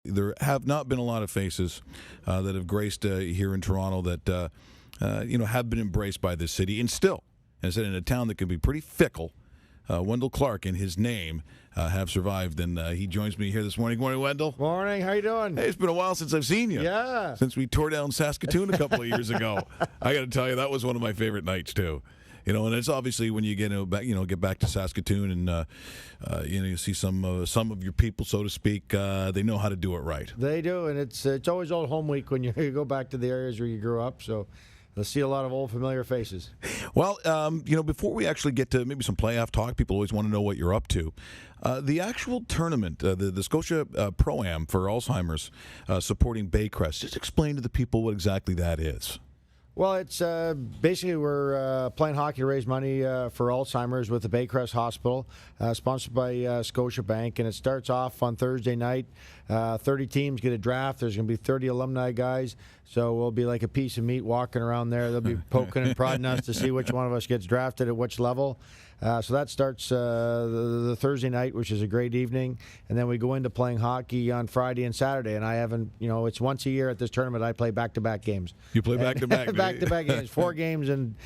There have not been a lot of faces that have graced here in Toronto that have been embraced by this city, and still, as I said, in a town that can be pretty fickle. Wendel Clark and his name have survived, and he joins me here this morning. Good morning, Wendel. Morning. How you doing? Hey, it's been a while since I've seen you. Yeah. Since we tore down Saskatoon a couple of years ago. I got to tell you, that was one of my favorite nights too. And it's obviously when you get back to Saskatoon, and you see some of your people, so to speak. They know how to do it right. They do, and it's always old home week when you go back to the areas where you grew up. So you'll see a lot of old familiar faces. Well, before we actually get to maybe some playoff talk, people always want to know what you're up to. The actual tournament, the Scotia ProAm for Alzheimer's, supporting Baycrest. Just explain to the people what exactly that is. Well, it's basically we're playing hockey to raise money for Alzheimer's with the Baycrest Hospital, sponsored by Scotia Bank, and it starts off on Thursday night. 30 teams get a draft. There's going to be 30 alumni guys, so we'll be like a piece of meat walking around there. They'll be poking and prodding us to see which one of us gets drafted at which level. So that starts the Thursday night, which is a great evening, and then we go into playing hockey on Friday and Saturday. And I haven't, it's once a year at this tournament I play back-to-back games. You play back-to-back? Back-to-back games, 4 games in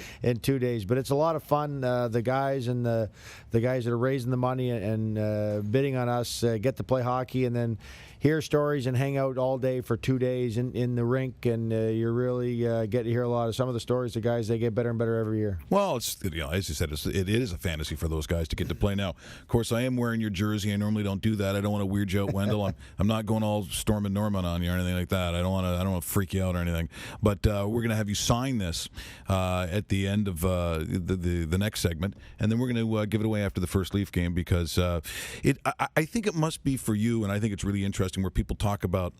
2 days. But it's a lot of fun. The guys and the guys that are raising the money and bidding on us get to play hockey, and then hear stories and hang out all day for 2 days in the rink, and you really get to hear a lot of some of the stories. The guys, they get better and better every year. Well, it's as you said, it is a fantasy for those guys to get to play now. Of course, I am wearing your jersey. I normally don't do that. I don't want to weird you out, Wendel. I'm not going all Storm and Norman on you or anything like that. I don't want to freak you out or anything. But we're going to have you sign this at the end of the next segment, and then we're going to give it away after the first Leaf game, because I think it must be for you, and I think it's really interesting where people talk about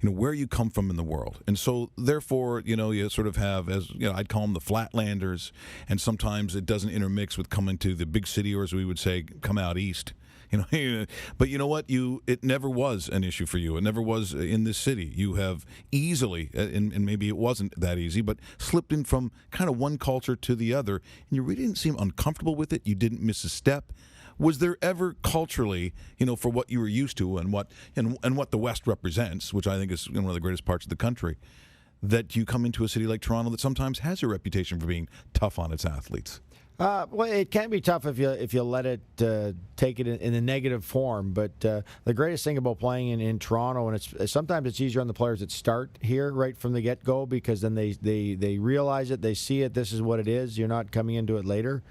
where you come from in the world, and so therefore you sort of have, as I'd call them, the Flatlanders, and sometimes it doesn't intermix with coming to the big city, or as we would say, come out east. But you know what? It never was an issue for you. It never was in this city. You have easily, and maybe it wasn't that easy, but slipped in from kind of one culture to the other, and you really didn't seem uncomfortable with it. You didn't miss a step. Was there ever culturally, for what you were used to and what the West represents, which I think is one of the greatest parts of the country, that you come into a city like Toronto that sometimes has a reputation for being tough on its athletes? Well, it can be tough if you let it take it in a negative form. But the greatest thing about playing in Toronto, and sometimes it's easier on the players that start here right from the get-go, because then they realize it, they see it, this is what it is. You're not coming into it later.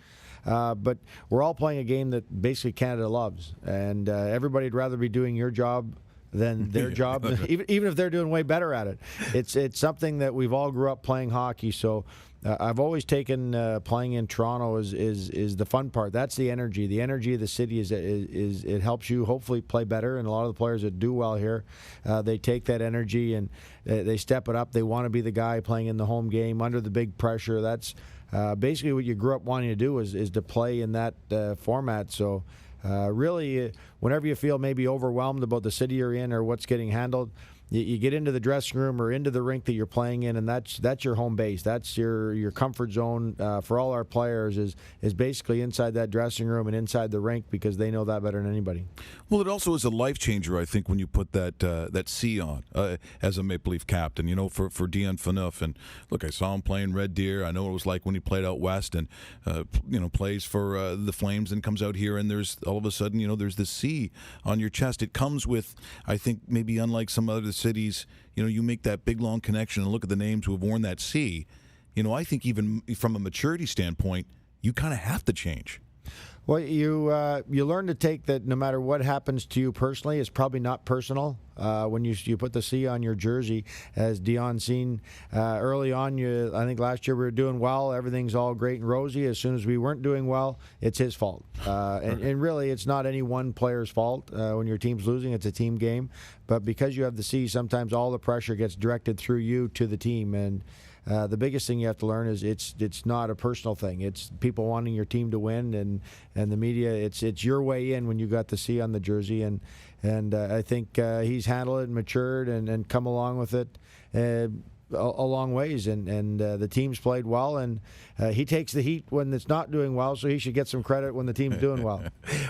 But we're all playing a game that basically Canada loves, and everybody'd rather be doing your job than their job, even if they're doing way better at it. It's something that we've all grew up playing hockey, so I've always taken playing in Toronto is the fun part. That's the energy. The energy of the city is it helps you hopefully play better, and a lot of the players that do well here, they take that energy and they step it up. They want to be the guy playing in the home game under the big pressure. That's basically what you grew up wanting to do is to play in that format. So really, whenever you feel maybe overwhelmed about the city you're in or what's getting handled, you get into the dressing room or into the rink that you're playing in, and that's your home base. That's your comfort zone for all our players is basically inside that dressing room and inside the rink, because they know that better than anybody. Well, it also is a life changer, I think, when you put that C on as a Maple Leaf captain. For Dion Phaneuf, and look, I saw him playing Red Deer. I know what it was like when he played out west, and plays for the Flames, and comes out here, and there's all of a sudden there's the C on your chest. It comes with, I think, maybe unlike some other cities, you make that big long connection and look at the names who have worn that C. I think even from a maturity standpoint, you kind of have to change. Well, you learn to take that no matter what happens to you personally, it's probably not personal. When you put the C on your jersey, as Dion seen early on, I think last year we were doing well, everything's all great and rosy. As soon as we weren't doing well, it's his fault. And really, it's not any one player's fault. When your team's losing, it's a team game. But because you have the C, sometimes all the pressure gets directed through you to the team. And the biggest thing you have to learn is it's not a personal thing. It's people wanting your team to win, and the media. It's your way in when you got the C on the jersey, and I think he's handled it and matured and come along with it. a long ways, and the team's played well, and he takes the heat when it's not doing well, so he should get some credit when the team's doing well.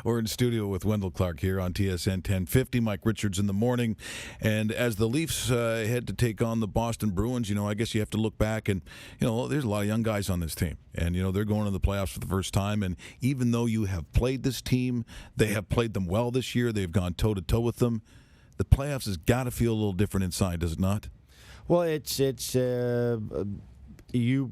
We're in studio with Wendel Clark here on TSN 1050. Mike Richards in the morning, and as the Leafs head to take on the Boston Bruins, I guess you have to look back, and there's a lot of young guys on this team, and they're going to the playoffs for the first time, and even though you have played this team, they have played them well this year. They've gone toe to toe with them. The playoffs has got to feel a little different inside, does it not? Well, it's you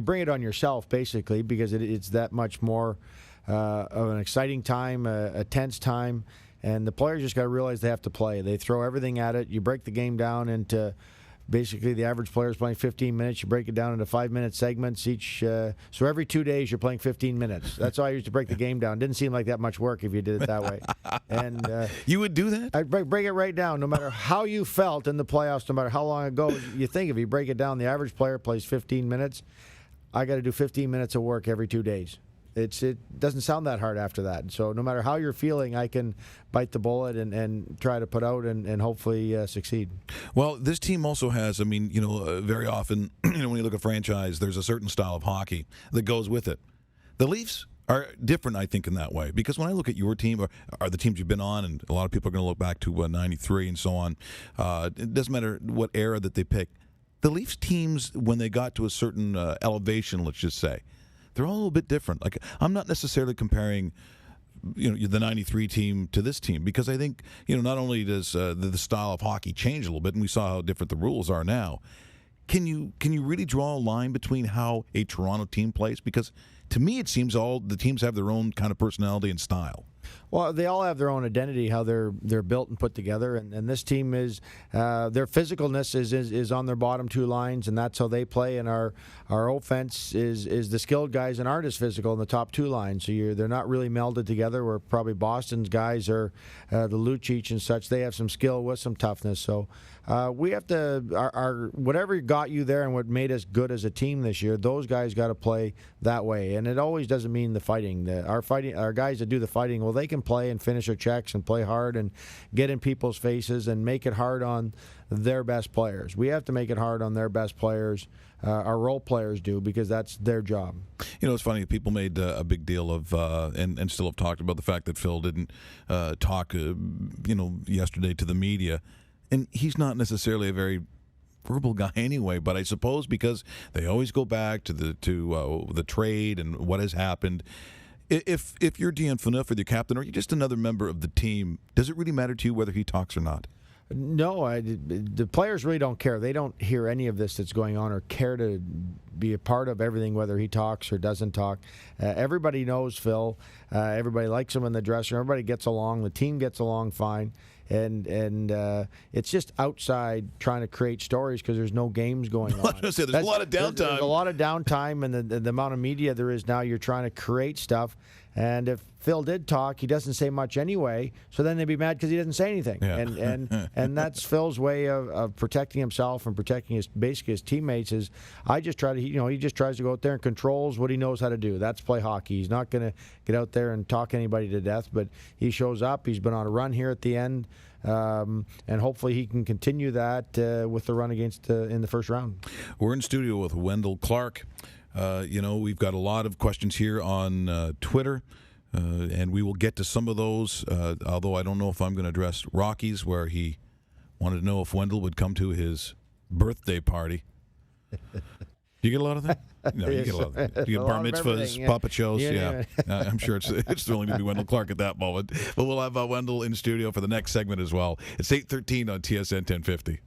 bring it on yourself basically, because it's that much more of an exciting time, a tense time, and the players just got to realize they have to play. They throw everything at it. You break the game down into basically the average player is playing 15 minutes. You break it down into 5-minute segments each. So every 2 days you're playing 15 minutes. That's how I used to break the game down. Didn't seem like that much work if you did it that way. And you would do that? I'd break it right down. No matter how you felt in the playoffs, no matter how long ago you think, if you break it down, the average player plays 15 minutes. I got to do 15 minutes of work every 2 days. It doesn't sound that hard after that. So no matter how you're feeling, I can bite the bullet and try to put out and hopefully succeed. Well, this team also has, very often, when you look at franchise, there's a certain style of hockey that goes with it. The Leafs are different, I think, in that way. Because when I look at your team, or the teams you've been on, and a lot of people are going to look back to 93 and so on, it doesn't matter what era that they pick. The Leafs teams, when they got to a certain elevation, let's just say, they're all a little bit different. Like, I'm not necessarily comparing, the 93 team to this team, because I think, not only does the style of hockey change a little bit, and we saw how different the rules are now. Can you really draw a line between how a Toronto team plays? Because to me, it seems all the teams have their own kind of personality and style. Well, they all have their own identity, how they're built and put together, and this team is their physicalness is on their bottom two lines, and that's how they play. And our offense is the skilled guys and aren't as physical in the top two lines. So they're not really melded together. Where probably Boston's guys are the Lucic and such. They have some skill with some toughness. So we have to our whatever got you there and what made us good as a team this year. Those guys got to play that way, and it always doesn't mean the fighting. Our guys that do the fighting, well, they can play and finish their checks and play hard and get in people's faces and make it hard on their best players. We have to make it hard on their best players. Our role players do, because that's their job. It's funny. People made a big deal of and still have talked about the fact that Phil didn't talk, yesterday to the media, and he's not necessarily a very verbal guy anyway. But I suppose because they always go back to the trade and what has happened. If you're Dion Phaneuf or the captain, or you're just another member of the team, does it really matter to you whether he talks or not? No, the players really don't care. They don't hear any of this that's going on or care to be a part of everything, whether he talks or doesn't talk. Everybody knows Phil. Everybody likes him in the dressing room. Everybody gets along. The team gets along fine. And it's just outside trying to create stories because there's no games going on. I was going to say, there's a lot of downtime. There's a lot of downtime, and the amount of media there is now, you're trying to create stuff. And if Phil did talk, he doesn't say much anyway, so then they'd be mad because he doesn't say anything. Yeah. And that's Phil's way of protecting himself and protecting his teammates. Is I just try to, he just tries to go out there and controls what he knows how to do. That's play hockey. He's not going to get out there and talk anybody to death, but he shows up. He's been on a run here at the end. And hopefully he can continue that with the run against in the first round. We're in studio with Wendel Clark. We've got a lot of questions here on Twitter, and we will get to some of those, although I don't know if I'm going to address Rockies, where he wanted to know if Wendel would come to his birthday party. You get a lot of that? No, you get a lot of that. You get bar mitzvahs, puppet shows. Yeah. I'm sure it's thrilling to be Wendel Clark at that moment. But we'll have Wendel in studio for the next segment as well. It's 8:13 on TSN 1050.